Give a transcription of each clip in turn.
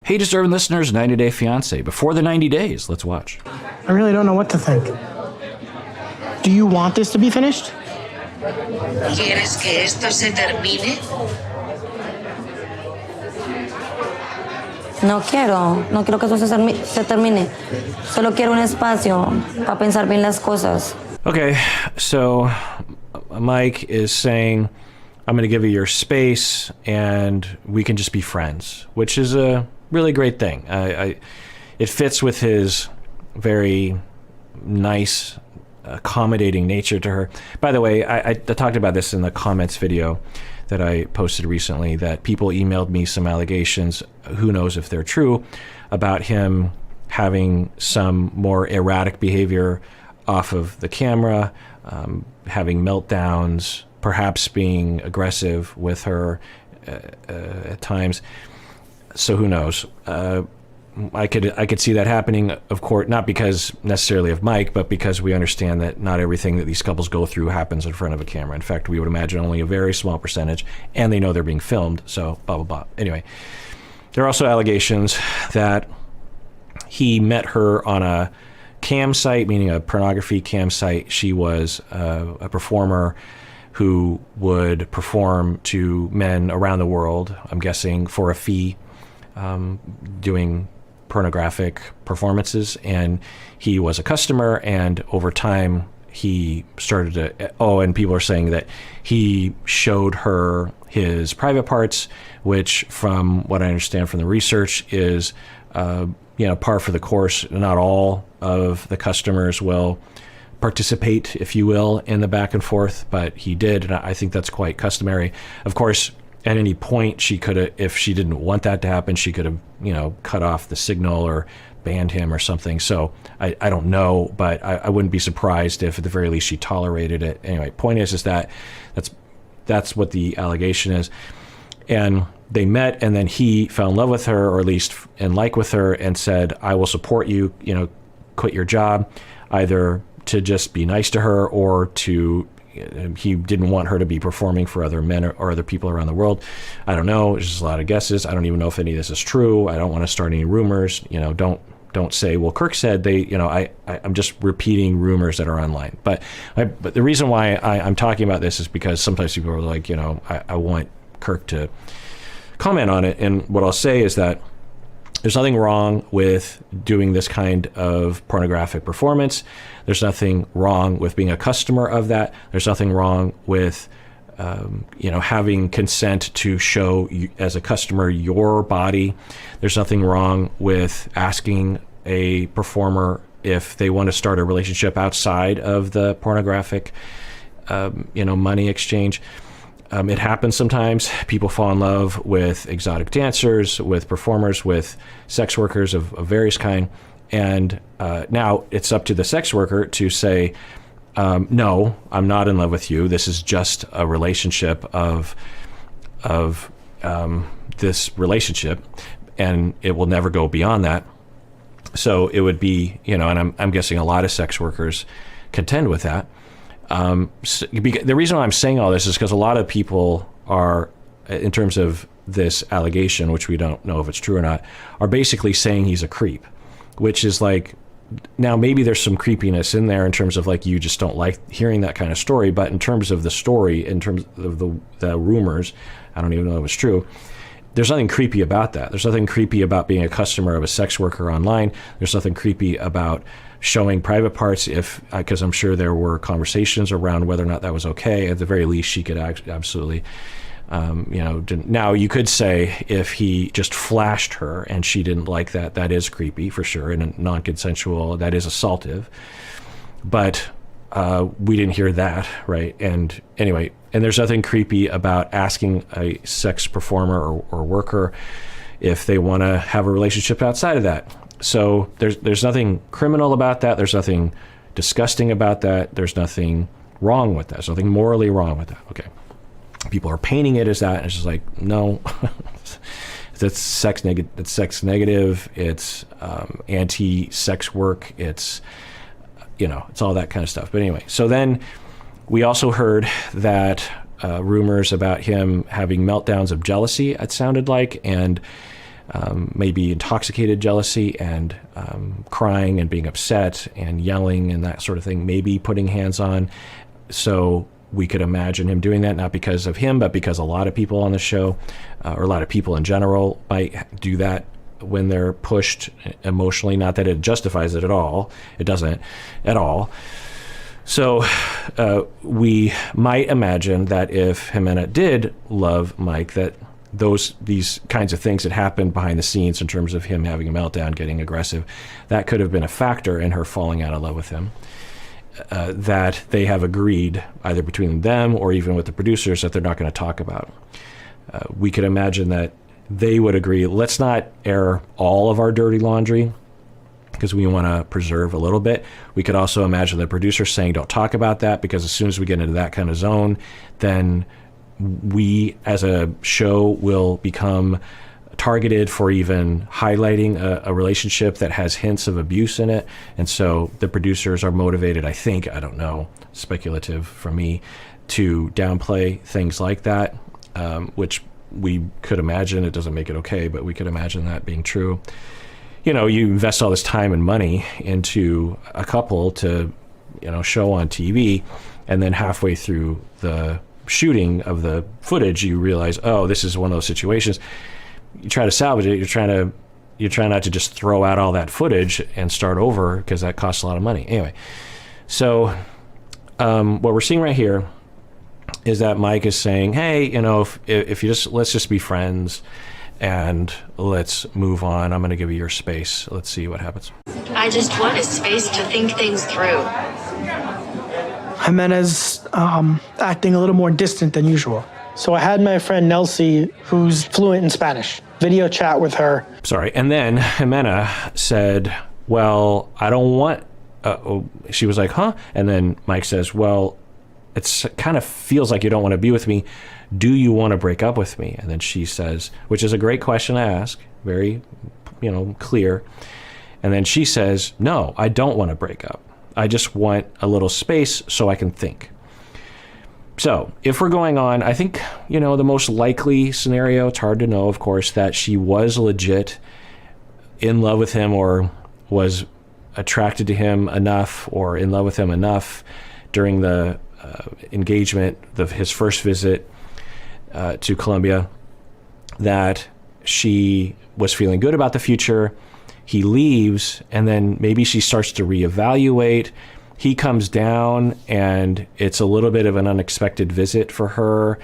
Hey, deserving listeners, 90 Day Fiancé. Before the 90 days, let's watch. I really don't know what to think. Do you want this to be finished? ¿Quieres que esto se termine? No quiero que eso se termine. Solo quiero un espacio para pensar bien las cosas. Okay, so Mike is saying, I'm going to give you your space and we can just be friends, which is a really great thing. It fits with his very nice, accommodating nature to her. By the way, I talked about this in the comments video that I posted recently, that people emailed me some allegations, who knows if they're true, about him having some more erratic behavior off of the camera, having meltdowns, perhaps being aggressive with her at times. So who knows? I could see that happening, of course, not because necessarily of Mike, but because we understand that not everything that these couples go through happens in front of a camera. In fact, we would imagine only a very small percentage, and they know they're being filmed, so blah, blah, blah. Anyway, there are also allegations that he met her on a cam site, meaning a pornography cam site. She was a performer who would perform to men around the world, I'm guessing, for a fee, doing pornographic performances, and he was a customer, and over time he started to, and people are saying that he showed her his private parts, which from what I understand from the research is par for the course. Not all of the customers will participate, if you will, in the back and forth, but he did, and I think that's quite customary. Of course, at any point, she could have, if she didn't want that to happen, she could have, cut off the signal or banned him or something. So I don't know, but I wouldn't be surprised if at the very least she tolerated it. Anyway, point is that that's what the allegation is. And they met, and then he fell in love with her, or at least in like with her, and said, I will support you, quit your job, either to just be nice to her or to, he didn't want her to be performing for other men or other people around the world. I don't know. There's just a lot of guesses. I don't even know if any of this is true. I don't want to start any rumors. Don't say, well, Kirk said they, I'm just repeating rumors that are online. But the reason why I'm talking about this is because sometimes people are like, I want Kirk to comment on it. And what I'll say is that there's nothing wrong with doing this kind of pornographic performance. There's nothing wrong with being a customer of that. There's nothing wrong with, having consent to show you, as a customer, your body. There's nothing wrong with asking a performer if they want to start a relationship outside of the pornographic, money exchange. It happens sometimes. People fall in love with exotic dancers, with performers, with sex workers of various kind. And now it's up to the sex worker to say, no, I'm not in love with you. This is just a relationship of this relationship, and it will never go beyond that. So it would be, and I'm guessing a lot of sex workers contend with that. The reason why I'm saying all this is because a lot of people are, in terms of this allegation, which we don't know if it's true or not, are basically saying he's a creep, which is like, now maybe there's some creepiness in there in terms of like, you just don't like hearing that kind of story. But in terms of the story, in terms of the rumors, I don't even know if it's true. There's nothing creepy about that. There's nothing creepy about being a customer of a sex worker online. There's nothing creepy about showing private parts, because I'm sure there were conversations around whether or not that was okay. At the very least, she could absolutely, now you could say if he just flashed her and she didn't like that, that is creepy for sure, and non-consensual, that is assaultive. But we didn't hear that, right? And anyway, and there's nothing creepy about asking a sex performer or worker if they want to have a relationship outside of that. So there's nothing criminal about that. There's nothing disgusting about that. There's nothing wrong with that. There's nothing morally wrong with that. Okay. People are painting it as that, and it's just like, no, that's sex negative. It's anti-sex work. It's, it's all that kind of stuff. But anyway, so then we also heard that rumors about him having meltdowns of jealousy, it sounded like, and maybe intoxicated jealousy and crying and being upset and yelling and that sort of thing, maybe putting hands on. So we could imagine him doing that, not because of him, but because a lot of people on the show, or a lot of people in general, might do that when they're pushed emotionally. Not that it justifies it at all. It doesn't at all. So we might imagine that if Ximena did love Mike, that these kinds of things that happened behind the scenes in terms of him having a meltdown, getting aggressive, that could have been a factor in her falling out of love with him. That they have agreed, either between them or even with the producers, that they're not going to talk about. We could imagine that they would agree, let's not air all of our dirty laundry because we want to preserve a little bit. We could also imagine the producer saying, don't talk about that, because as soon as we get into that kind of zone, then we as a show will become targeted for even highlighting a relationship that has hints of abuse in it. And so the producers are motivated, I think, I don't know, speculative from me, to downplay things like that, which we could imagine. It doesn't make it okay, but we could imagine that being true. You know, you invest all this time and money into a couple to, show on TV, and then halfway through the shooting of the footage, you realize, oh, this is one of those situations. You try to salvage it. You're trying not to just throw out all that footage and start over, because that costs a lot of money. Anyway, so what we're seeing right here is that Mike is saying, hey, if you let's just be friends and let's move on. I'm going to give you your space. Let's see what happens. I just want a space to think things through. Ximena's acting a little more distant than usual. So I had my friend Nelsie, who's fluent in Spanish, video chat with her. Sorry. And then Ximena said, well, I don't want, she was like, huh? And then Mike says, well, it kind of feels like you don't want to be with me. Do you want to break up with me? And then she says, which is a great question to ask, very, clear. And then she says, no, I don't want to break up. I just want a little space so I can think. So if we're going on, I think, the most likely scenario, it's hard to know, of course, that she was legit in love with him, or was attracted to him enough, or in love with him enough during the engagement, his first visit to Colombia, that she was feeling good about the future. He leaves, and then maybe she starts to reevaluate. He comes down, and it's a little bit of an unexpected visit for her.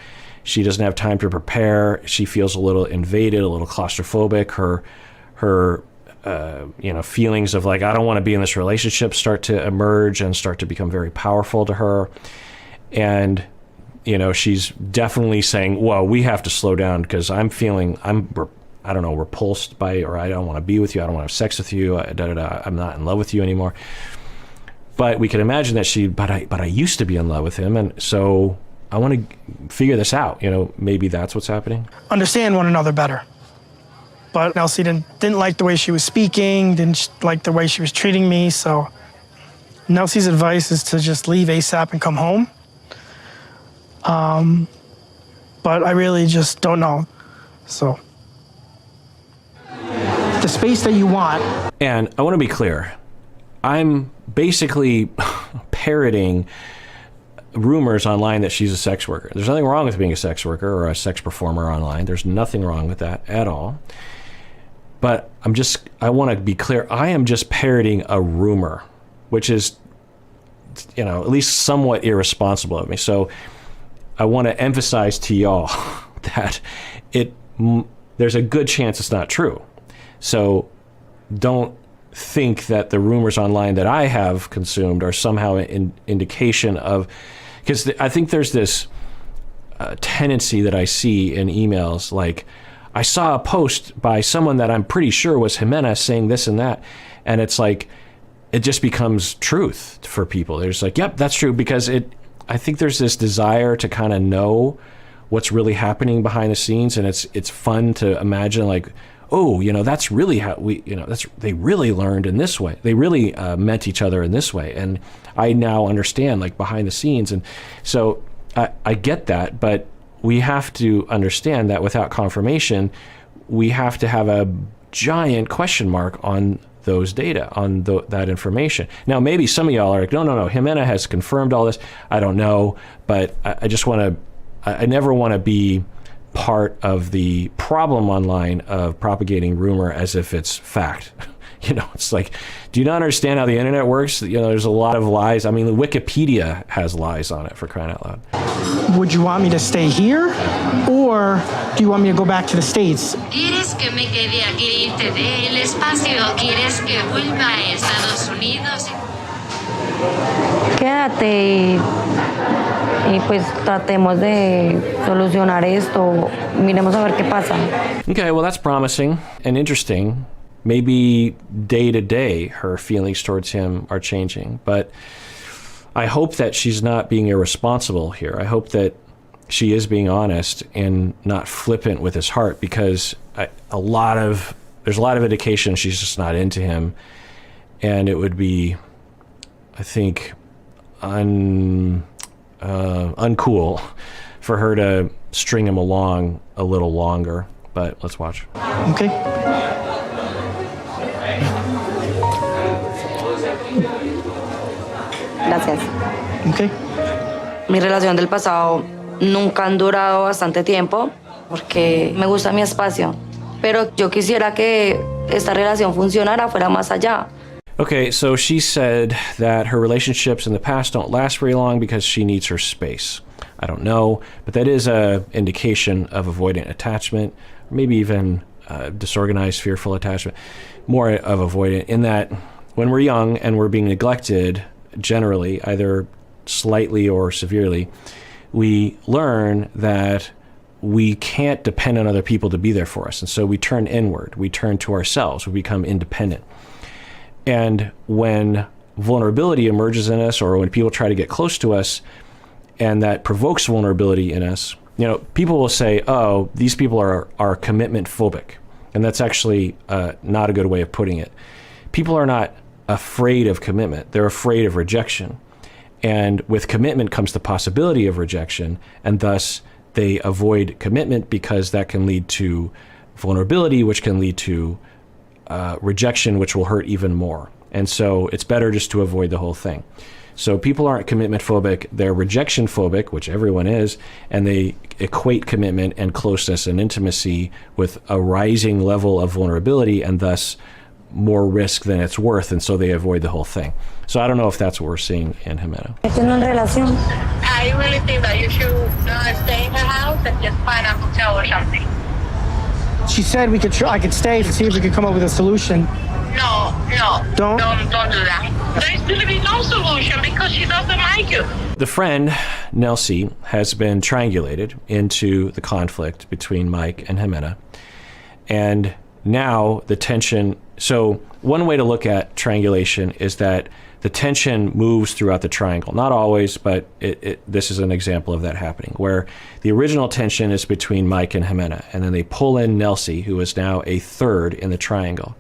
She doesn't have time to prepare. She feels a little invaded, a little claustrophobic. Her feelings of like, I don't want to be in this relationship, start to emerge and start to become very powerful to her. And, she's definitely saying, well, we have to slow down, because I'm repulsed by, or I don't want to be with you. I don't want to have sex with you. I'm not in love with you anymore. But we can imagine that but I used to be in love with him, and so I want to figure this out. Maybe that's what's happening. Understand one another better. But Nelsie didn't like the way she was speaking, didn't like the way she was treating me, so Nelsie's advice is to just leave ASAP and come home. But I really just don't know, so. The space that you want. And I want to be clear. I'm basically parroting rumors online that she's a sex worker. There's nothing wrong with being a sex worker or a sex performer online. There's nothing wrong with that at all. But I want to be clear. I am just parroting a rumor, which is, at least somewhat irresponsible of me. So I want to emphasize to y'all that there's a good chance it's not true. So don't think that the rumors online that I have consumed are somehow an indication of, because I think there's this tendency that I see in emails, like, I saw a post by someone that I'm pretty sure was Ximena saying this and that, and it's like, it just becomes truth for people. They're just like, yep, that's true, because I think there's this desire to kind of know what's really happening behind the scenes, and it's fun to imagine, like, oh, that's really how they really learned in this way. They really met each other in this way. And I now understand, like, behind the scenes. And so I get that, but we have to understand that without confirmation, we have to have a giant question mark on those data, on that information. Now, maybe some of y'all are like, no, Ximena has confirmed all this. I don't know, but I never want to be part of the problem online of propagating rumor as if it's fact. It's like, do you not understand how the internet works? There's a lot of lies. I mean, Wikipedia has lies on it, for crying out loud. Would you want me to stay here, or do you want me to go back to the States? ¿Quieres que me quede aquí y te dé el espacio? ¿Quieres que vuelva a Estados Unidos? Quédate y pues tratemos de solucionar esto. Miremos a ver qué pasa. Okay, well, that's promising and interesting. Maybe day to day, her feelings towards him are changing. But I hope that she's not being irresponsible here. I hope that she is being honest and not flippant with his heart, because there's a lot of indication she's just not into him. And it would be, I think, uncool for her to string him along a little longer. But let's watch. Okay. Gracias. Okay. Mi relación del pasado nunca han durado bastante tiempo porque me gusta mi espacio. Pero yo quisiera que esta relación funcionara, fuera más allá. Okay, so she said that her relationships in the past don't last very long because she needs her space. I don't know, but that is an indication of avoidant attachment, or maybe even disorganized, fearful attachment, more of avoidant, in that when we're young and we're being neglected, generally, either slightly or severely, we learn that we can't depend on other people to be there for us. And so we turn inward, we turn to ourselves, we become independent. And when vulnerability emerges in us, or when people try to get close to us, and that provokes vulnerability in us, people will say, oh, these people are commitment phobic. And that's actually not a good way of putting it. People are not afraid of commitment. They're afraid of rejection. And with commitment comes the possibility of rejection, and thus they avoid commitment because that can lead to vulnerability, which can lead to rejection, which will hurt even more. And so it's better just to avoid the whole thing. So people aren't commitment phobic, they're rejection phobic, which everyone is, and they equate commitment and closeness and intimacy with a rising level of vulnerability and thus more risk than it's worth, and so they avoid the whole thing. So I don't know if that's what we're seeing in Ximena. Tienen relación. I really think that you should stay in her house and just find a hotel or something. She said I could stay to see if we could come up with a solution. No, Don't? don't do that. There's going to be no solution because she doesn't like you. The friend, Nelsie, has been triangulated into the conflict between Mike and Ximena. And now the tension, so one way to look at triangulation is that the tension moves throughout the triangle. Not always, but this is an example of that happening, where the original tension is between Mike and Ximena, and then they pull in Nelsie, who is now a third in the triangle.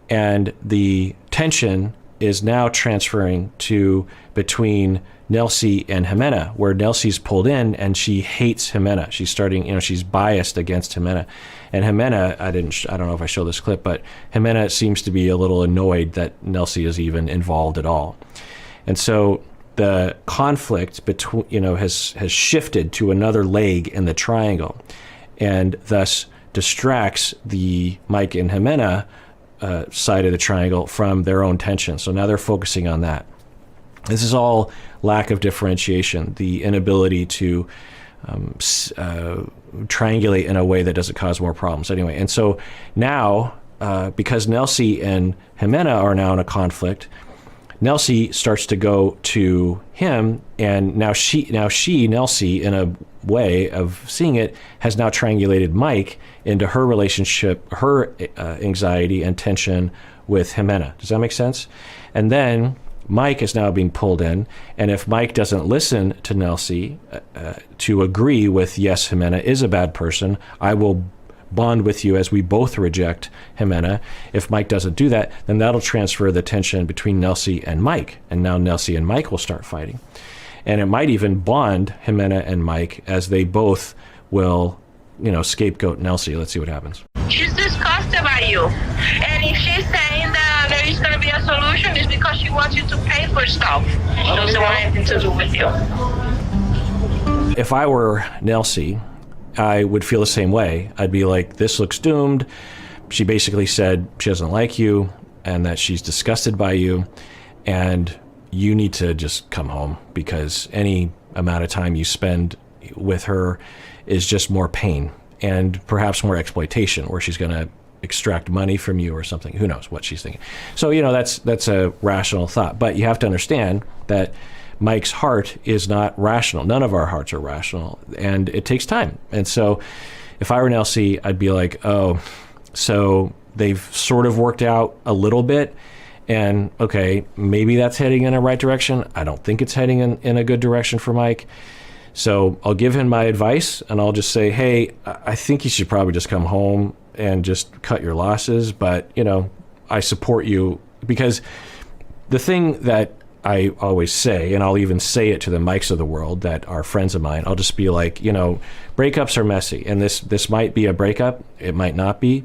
And the tension is now transferring to between Nelsie and Ximena, where Nelsie's pulled in and she hates Ximena. She's starting, she's biased against Ximena. And Ximena, I don't know if I showed this clip, but Ximena seems to be a little annoyed that Nelsie is even involved at all. And so the conflict between, has shifted to another leg in the triangle, and thus distracts the Mike and Ximena side of the triangle from their own tension. So now they're focusing on that. This is all lack of differentiation, the inability to triangulate in a way that doesn't cause more problems anyway. And so now, because Nelsie and Ximena are now in a conflict, Nelsie starts to go to him, and now Nelsie, in a way of seeing it, has now triangulated Mike into her relationship, her anxiety and tension with Ximena. Does that make sense? And then Mike is now being pulled in, and if Mike doesn't listen to Nelsie to agree with, yes, Ximena is a bad person, I will bond with you as we both reject Ximena. If Mike doesn't do that, then that'll transfer the tension between Nelsie and Mike, and now Nelsie and Mike will start fighting. And it might even bond Ximena and Mike, as they both will scapegoat Nelsie. Let's see what happens. She's disgusted by you. And if she's saying that there is going to be a solution, it's because she wants you to pay for stuff. She doesn't want anything to do with you. If I were Nelsie, I would feel the same way. I'd be like, this looks doomed. She basically said she doesn't like you and that she's disgusted by you, and you need to just come home, because any amount of time you spend with her is just more pain and perhaps more exploitation, where she's going to extract money from you or something. Who knows what she's thinking. So, that's a rational thought. But you have to understand that Mike's heart is not rational. None of our hearts are rational, and it takes time. And so if I were Nelsie, I'd be like, oh, so they've sort of worked out a little bit, and okay, maybe that's heading in a right direction. I don't think it's heading in a good direction for Mike. So I'll give him my advice, and I'll just say, hey, I think you should probably just come home and just cut your losses. But, I support you, because the thing that I always say, and I'll even say it to the Mikes of the world that are friends of mine, I'll just be like, breakups are messy, and this might be a breakup, it might not be,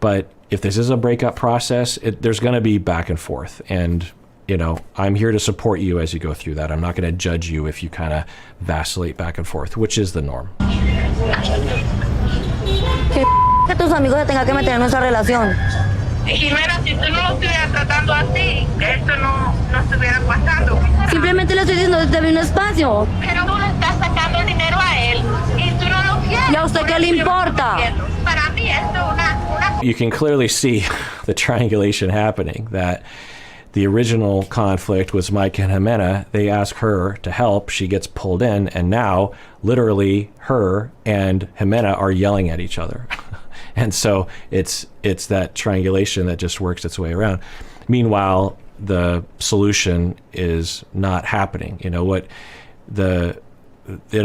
but if this is a breakup process, there's going to be back and forth, and I'm here to support you as you go through that. I'm not going to judge you if you kind of vacillate back and forth, which is the norm. Que tus amigos se tengan que meter en nuestra relación. Ximena, si tú no lo estuvieras tratando así, esto no estuviera pasando. Simplemente le estoy diciendo que te vi un espacio. Pero tú le estás sacando el dinero a él y tú no lo quieres. ¿Y a usted qué le importa? Para mí esto es una... You can clearly see the triangulation happening, that the original conflict was Mike and Ximena. They ask her to help. She gets pulled in, and now literally her and Ximena are yelling at each other. And so it's that triangulation that just works its way around. Meanwhile, the solution is not happening. It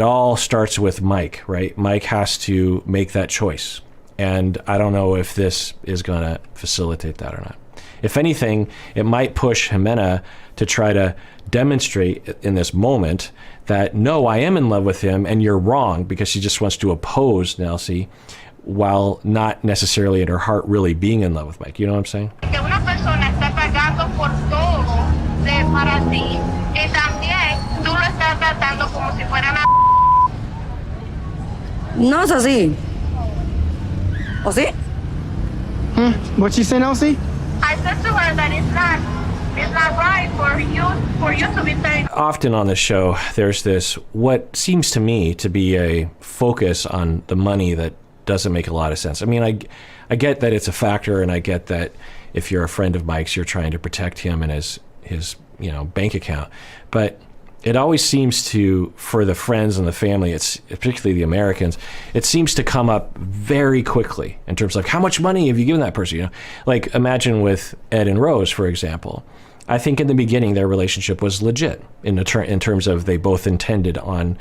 all starts with Mike, right? Mike has to make that choice. And I don't know if this is going to facilitate that or not. If anything, it might push Ximena to try to demonstrate in this moment that, no, I am in love with him and you're wrong, because she just wants to oppose Nelsie, while not necessarily in her heart really being in love with Mike. You know what I'm saying? Que una persona está pagando por todo para ti, y también tú lo estás tratando como si fuera una... No es así. ¿O sí? What'd you say, Nelsie? I said to her that it's not right for you to be paying. Often on the show, there's this, what seems to me to be a focus on the money that doesn't make a lot of sense. I mean, I get that it's a factor, and I get that if you're a friend of Mike's, you're trying to protect him and his bank account. But it always seems to, for the friends and the family, it's particularly the Americans, it seems to come up very quickly in terms of, like, how much money have you given that person? Like, imagine with Ed and Rose, for example. I think in the beginning their relationship was legit in terms of they both intended on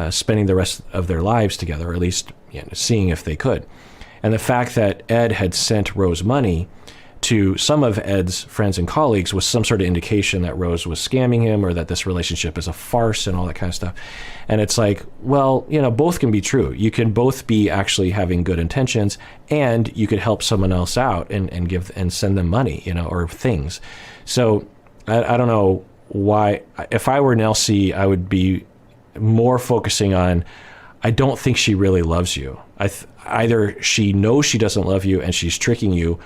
spending the rest of their lives together, or at least seeing if they could. And the fact that Ed had sent Rose money to some of Ed's friends and colleagues was some sort of indication that Rose was scamming him, or that this relationship is a farce and all that kind of stuff. And it's like, well, both can be true. You can both be actually having good intentions, and you could help someone else out and give and send them money, or things. So I don't know why. If I were Nelsie, I would be more focusing on, I don't think she really loves you. Either she knows she doesn't love you and she's tricking you,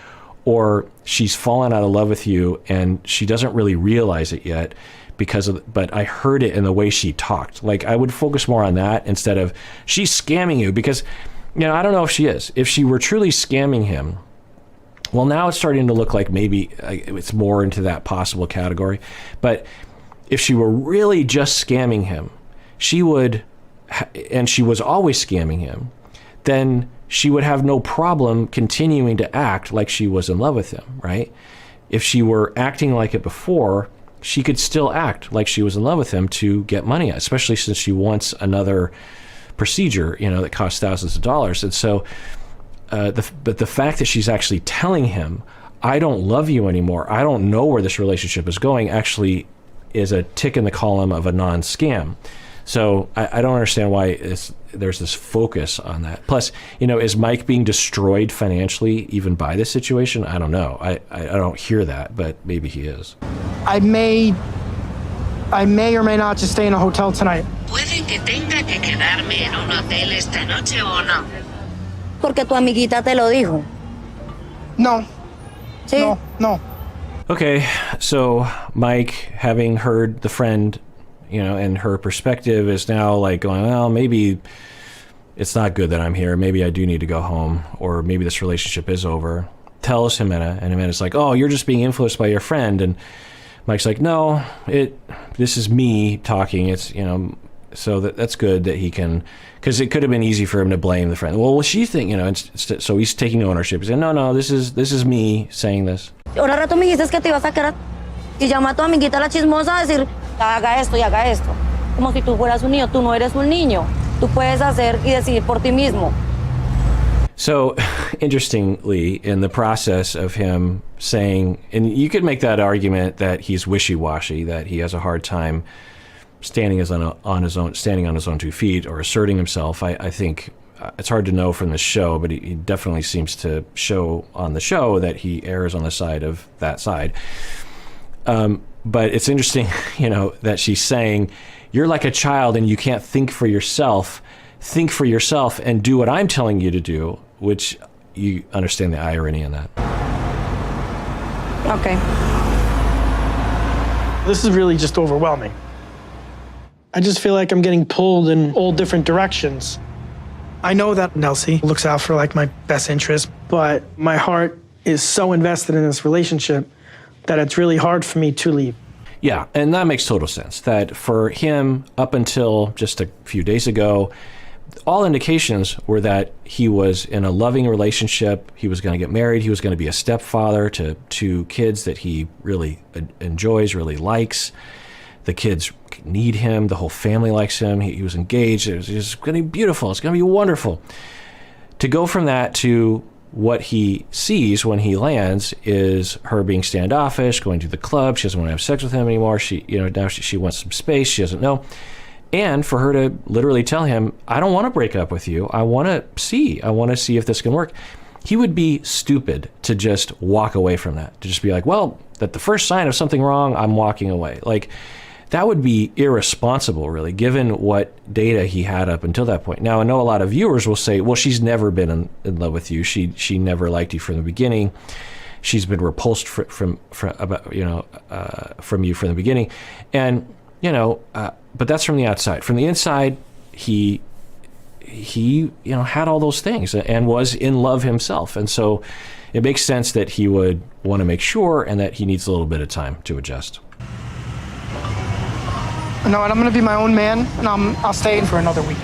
or she's fallen out of love with you and she doesn't really realize it yet but I heard it in the way she talked. Like, I would focus more on that instead of she's scamming you, because, I don't know if she is. If she were truly scamming him, well, now it's starting to look like maybe it's more into that possible category. But if she were really just scamming him, she would, and she was always scamming him, then she would have no problem continuing to act like she was in love with him, right? If she were acting like it before, she could still act like she was in love with him to get money, especially since she wants another procedure, that costs thousands of dollars. And so, but the fact that she's actually telling him, I don't love you anymore, I don't know where this relationship is going, actually is a tick in the column of a non-scam. So I don't understand why there's this focus on that. Plus, is Mike being destroyed financially even by this situation? I don't know. I don't hear that, but maybe he is. I may or may not just stay in a hotel tonight. Puede que tenga que quedarme en un hotel esta noche o no. Porque tu amiguita te lo dijo. No, ¿Sí? no. Okay, so Mike, having heard the friend, and her perspective, is now like going, well, maybe it's not good that I'm here. Maybe I do need to go home, or maybe this relationship is over. Tells Ximena, and Ximena's like, oh, you're just being influenced by your friend. And Mike's like, no, this is me talking. It's, so that's good that he can, because it could have been easy for him to blame the friend. Well, she think, so he's taking ownership. He's saying, no, this is me saying this. Ahora rato me dijiste que te ibas a quedar y llama a tu amiguita la chismosa a decir, haga esto y haga esto. Como si tú fueras un niño. Tú no eres un niño. Tú puedes hacer y decidir por ti mismo. So, interestingly, in the process of him saying, and you could make that argument that he's wishy-washy, that he has a hard time standing on his own 2 feet or asserting himself. I think it's hard to know from the show, but he definitely seems to show on the show that he errs on the side of that side. But it's interesting, that she's saying, you're like a child and you can't think for yourself. Think for yourself and do what I'm telling you to do, which you understand the irony in that. Okay. This is really just overwhelming. I just feel like I'm getting pulled in all different directions. I know that Nelsie looks out for my best interest, but my heart is so invested in this relationship that it's really hard for me to leave. Yeah, and that makes total sense. That for him, up until just a few days ago, all indications were that he was in a loving relationship. He was going to get married. He was going to be a stepfather to 2 kids that he really enjoys, really likes. The kids need him. The whole family likes him. He was engaged. It was going to be beautiful. It's going to be wonderful. To go from that to what he sees when he lands is her being standoffish, going to the club. She doesn't want to have sex with him anymore. Now she wants some space. She doesn't know. And for her to literally tell him, I don't want to break up with you. I want to see if this can work. He would be stupid to just walk away from that, to just be like, well, at the first sign of something wrong, I'm walking away. That would be irresponsible, really, given what data he had up until that point. Now, I know a lot of viewers will say, well, she's never been in love with you. She never liked you from the beginning. She's been repulsed from you from the beginning. And, but that's from the outside. From the inside, he had all those things and was in love himself. And so it makes sense that he would want to make sure and that he needs a little bit of time to adjust. No, and I'm going to be my own man, and I'll stay in for another week.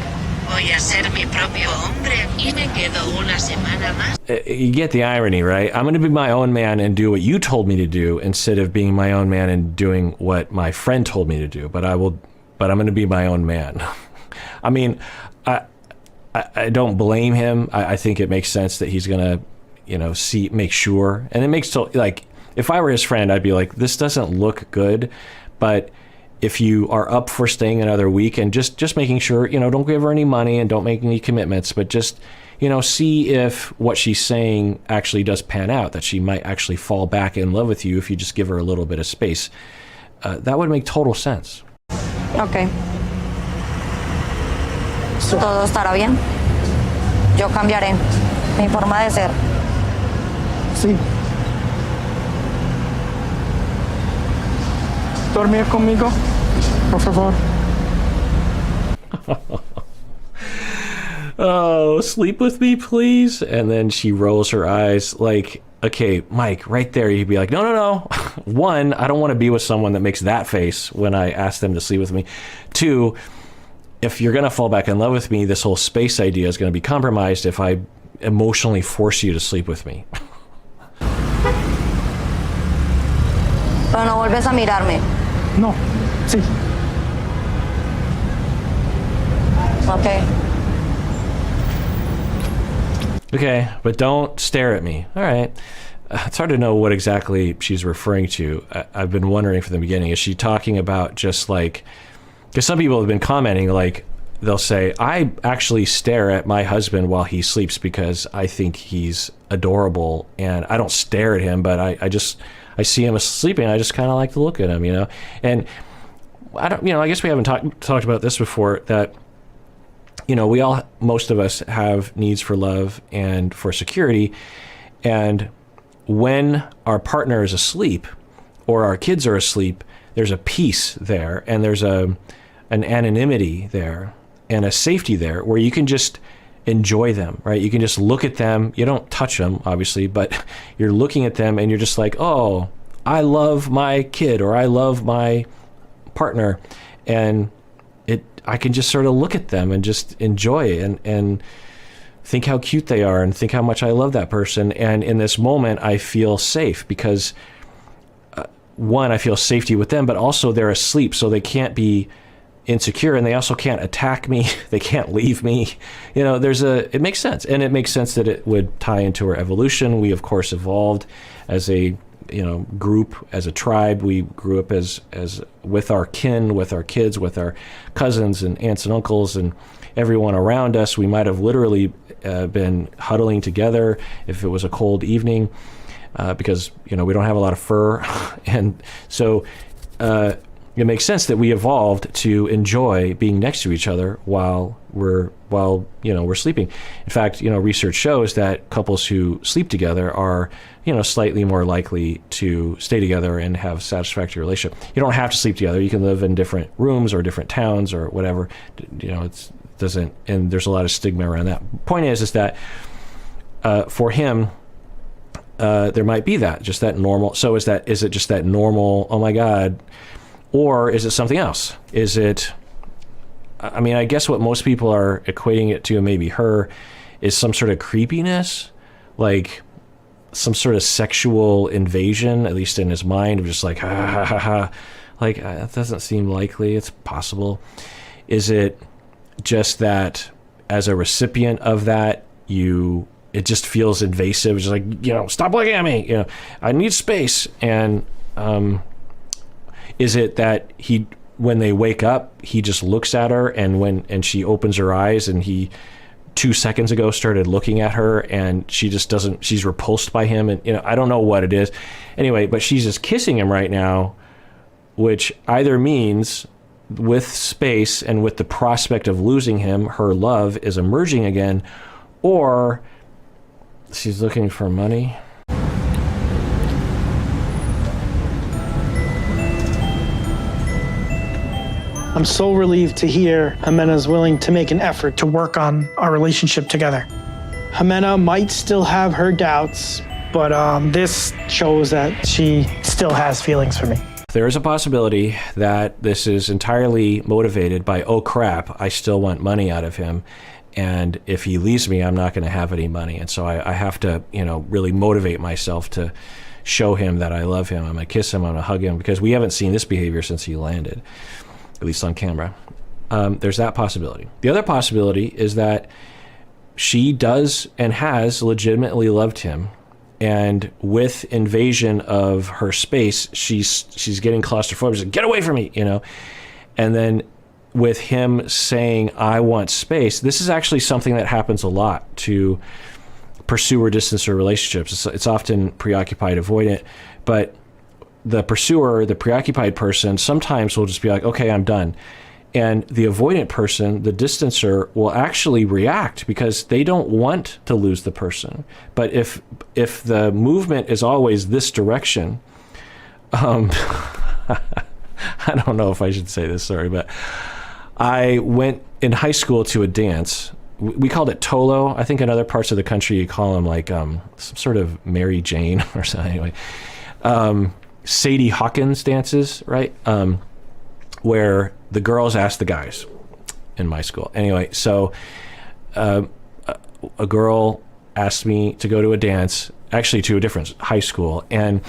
Voy a ser mi propio hombre y me quedo una semana más. You get the irony, right? I'm going to be my own man and do what you told me to do instead of being my own man and doing what my friend told me to do. But I'm going to be my own man. I mean, I don't blame him. I think it makes sense that he's going to, make sure. And it makes if I were his friend, I'd be like, this doesn't look good, but if you are up for staying another week and just making sure, don't give her any money and don't make any commitments, but just, see if what she's saying actually does pan out, that she might actually fall back in love with you if you just give her a little bit of space. That would make total sense. Okay. Todo estará bien. Yo cambiaré mi forma de ser. Sí. Dormir conmigo, por favor. Oh, sleep with me, please. And then she rolls her eyes like, okay, Mike, right there, you'd be like, no. One, I don't want to be with someone that makes that face when I ask them to sleep with me. 2, if you're going to fall back in love with me, this whole space idea is going to be compromised if I emotionally force you to sleep with me. Pero no vuelves a mirarme. No, sí. Okay. Okay, but don't stare at me. All right. It's hard to know what exactly she's referring to. I've been wondering from the beginning, is she talking about just because some people have been commenting, like, they'll say, I actually stare at my husband while he sleeps because I think he's adorable, and I don't stare at him, but I see him sleeping. I just kind of like to look at him, and I don't, I guess we haven't talked about this before, that, most of us have needs for love and for security. And when our partner is asleep or our kids are asleep, there's a peace there, and there's an anonymity there and a safety there where you can just enjoy them, right? You can just look at them. You don't touch them, obviously, but you're looking at them and you're just like, oh, I love my kid, or I love my partner. And I can just sort of look at them and just enjoy it and think how cute they are and think how much I love that person. And in this moment, I feel safe because one, I feel safety with them, but also they're asleep, so they can't be insecure, and they also can't attack me. They can't leave me. It makes sense. And it makes sense that it would tie into our evolution. We, of course, evolved as a group, as a tribe. We grew up as with our kin, with our kids, with our cousins and aunts and uncles and everyone around us. We might have literally been huddling together if it was a cold evening, because we don't have a lot of fur, and so it makes sense that we evolved to enjoy being next to each other while we're sleeping. In fact, research shows that couples who sleep together are slightly more likely to stay together and have a satisfactory relationship. You don't have to sleep together. You can live in different rooms or different towns or whatever. And there's a lot of stigma around that. Point is that for him, there might be just that normal. So is it just that normal, oh my God, or is it something else? Is it, I guess what most people are equating it to, and maybe her, is some sort of creepiness, like some sort of sexual invasion, at least in his mind, of just like, ha, ha, ha, ha. Like, that doesn't seem likely. It's possible. Is it just that as a recipient of that, it just feels invasive? It's just like, stop looking at me. I need space. And is it that when they wake up, he just looks at her, and she opens her eyes, and he 2 seconds ago started looking at her, and she just doesn't, she's repulsed by him, and I don't know what it is. Anyway, but she's just kissing him right now, which either means with space and with the prospect of losing him, her love is emerging again, or she's looking for money. I'm so relieved to hear Ximena's willing to make an effort to work on our relationship together. Ximena might still have her doubts, but this shows that she still has feelings for me. There is a possibility that this is entirely motivated by, oh crap, I still want money out of him, and if he leaves me, I'm not going to have any money, and so I have to, really motivate myself to show him that I love him. I'm going to kiss him, I'm going to hug him, because we haven't seen this behavior since he landed, at least on camera. There's that possibility. The other possibility is that she does and has legitimately loved him, and with invasion of her space, she's getting claustrophobic. She's like, get away from me, And then with him saying, I want space, this is actually something that happens a lot to pursuer, distancer relationships. It's often preoccupied, avoidant, but the pursuer, the preoccupied person, sometimes will just be like, okay, I'm done. And the avoidant person, the distancer, will actually react because they don't want to lose the person. But if the movement is always this direction, I don't know if I should say this, sorry, but I went in high school to a dance. We called it Tolo. I think in other parts of the country you call them like some sort of Mary Jane or something. Anyway, Sadie Hawkins dances, right? Where the girls ask the guys in my school. Anyway, so a girl asked me to go to a dance, actually to a different high school, and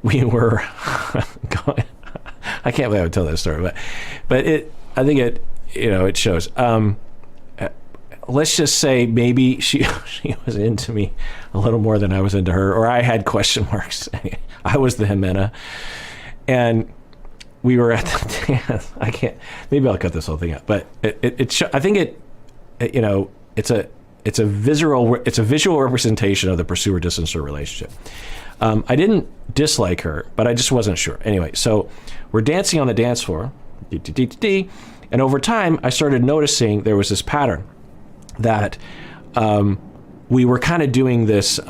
we were going, I can't believe I would tell that story, but I think it shows. Let's just say maybe she was into me a little more than I was into her, or I had question marks. I was the Ximena. And we were at the dance. I can't. Maybe I'll cut this whole thing out. But I think it's a visual representation of the pursuer distancer relationship. I didn't dislike her, but I just wasn't sure. Anyway, so we're dancing on the dance floor, and over time, I started noticing there was this pattern that we were kind of doing this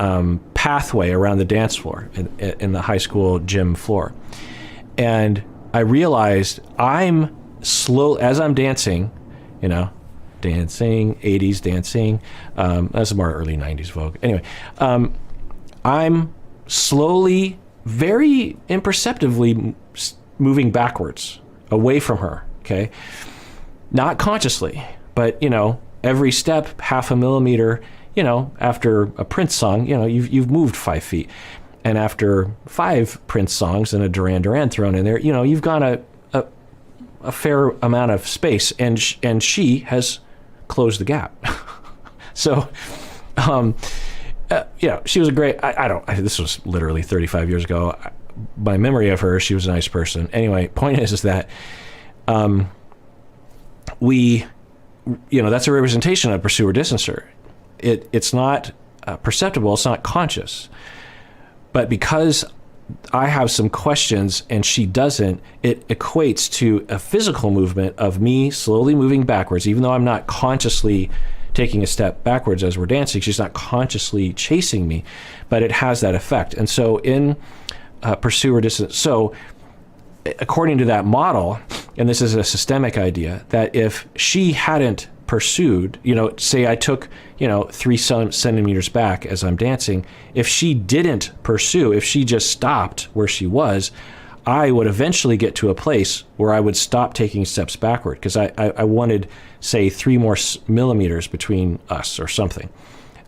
pathway around the dance floor in the high school gym floor. And I realized I'm slow as I'm dancing, dancing, 80s dancing. That's more early 90s Vogue. Anyway, I'm slowly, very imperceptibly moving backwards away from her, okay? Not consciously, but, every step, half a millimeter, after a Prince song, you've moved 5 feet. And after 5 Prince songs and a Duran Duran thrown in there, you've gone a fair amount of space, and she has closed the gap. So, she was a great, this was literally 35 years ago. My memory of her, she was a nice person. Anyway, point is that that's a representation of pursuer distancer. It's not perceptible, it's not conscious. But because I have some questions and she doesn't, it equates to a physical movement of me slowly moving backwards, even though I'm not consciously taking a step backwards as we're dancing. She's not consciously chasing me, but it has that effect. And so in pursuer distance, so according to that model, and this is a systemic idea, that if she hadn't pursued, say I took, 3 centimeters back as I'm dancing, if she didn't pursue, if she just stopped where she was, I would eventually get to a place where I would stop taking steps backward, because I wanted, say, 3 more millimeters between us or something.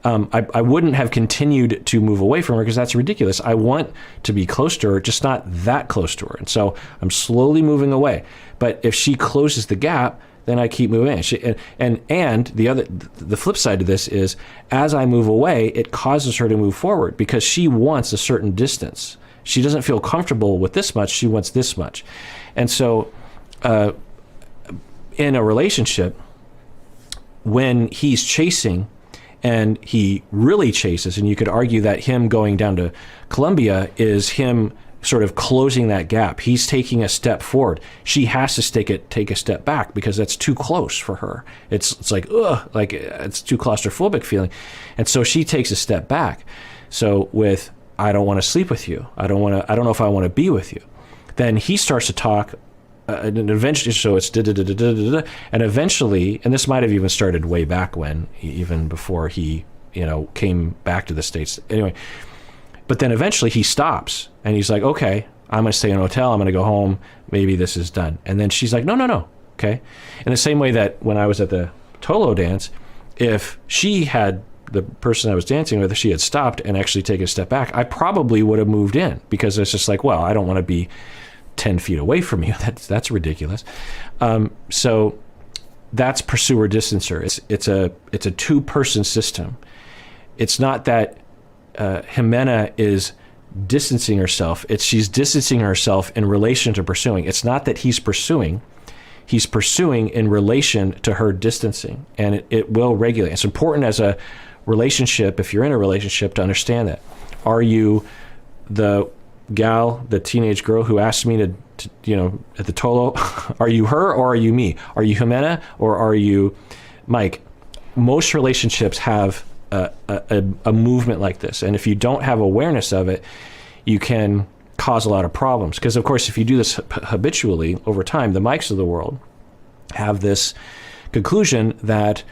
I wouldn't have continued to move away from her, because that's ridiculous. I want to be close to her, just not that close to her. And so I'm slowly moving away. But if she closes the gap, then I keep moving. And the flip side to this is, as I move away, it causes her to move forward, because she wants a certain distance. She doesn't feel comfortable with this much. She wants this much. And so in a relationship, when he's chasing, and he really chases, and you could argue that him going down to Colombia is him sort of closing that gap. He's taking a step forward. She has to take a step back, because that's too close for her. It's like, it's too claustrophobic feeling. And so she takes a step back. So with, I don't want to sleep with you. I don't know if I want to be with you. Then he starts to talk, and eventually, so it's and eventually, and this might have even started way back when, even before he, came back to the States. Anyway, but then eventually he stops, and he's like, okay, I'm going to stay in a hotel. I'm going to go home. Maybe this is done. And then she's like, no. Okay. In the same way that when I was at the Tolo dance, if she had, the person I was dancing with, if she had stopped and actually taken a step back, I probably would have moved in, because it's just like, well, I don't want to be 10 feet away from you. That's ridiculous. So that's pursuer distancer. It's a 2-person system. It's not that Ximena is distancing herself. She's distancing herself in relation to pursuing. It's not that he's pursuing in relation to her distancing, and it will regulate. It's important as a relationship, if you're in a relationship, to understand that. Are you the gal, the teenage girl who asked me to at the Tolo, are you her or are you me? Are you Ximena or are you Mike? Most relationships have a movement like this, and if you don't have awareness of it, you can cause a lot of problems. Because of course, if you do this habitually over time, the Mikes of the world have this conclusion that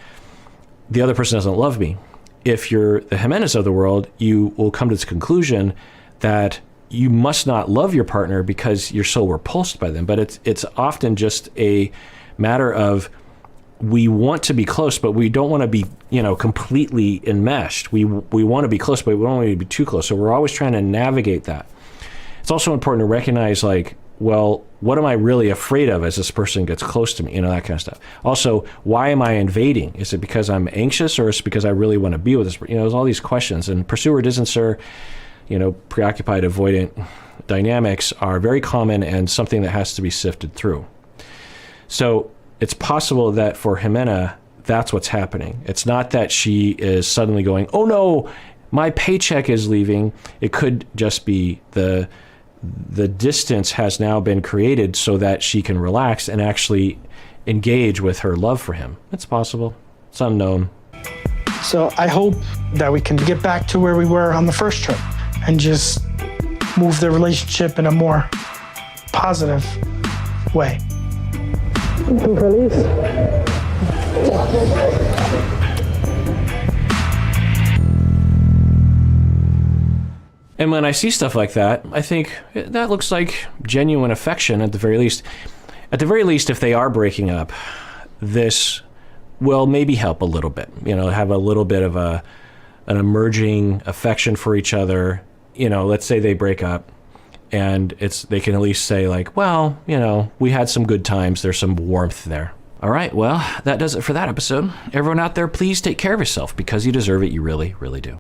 the other person doesn't love me. If you're the Ximenas of the world, you will come to this conclusion that you must not love your partner because you're so repulsed by them. But it's often just a matter of, we want to be close, but we don't want to be, completely enmeshed. We want to be close, but we don't want to be too close. So we're always trying to navigate that. It's also important to recognize, like, well, what am I really afraid of as this person gets close to me? That kind of stuff. Also, why am I invading? Is it because I'm anxious, or is it because I really want to be with this person? There's all these questions. And pursuer, distancer, preoccupied, avoidant, dynamics are very common and something that has to be sifted through. So it's possible that for Ximena, that's what's happening. It's not that she is suddenly going, oh no, my paycheck is leaving. It could just be the distance has now been created so that she can relax and actually engage with her love for him. It's possible. It's unknown. So I hope that we can get back to where we were on the first trip and just move the relationship in a more positive way. And when I see stuff like that, I think that looks like genuine affection at the very least. At the very least, if they are breaking up, this will maybe help a little bit. You know, have a little bit of an emerging affection for each other. You know, let's say they break up and they can at least say like, well, you know, we had some good times. There's some warmth there. All right, well, that does it for that episode. Everyone out there, please take care of yourself because you deserve it. You really, really do.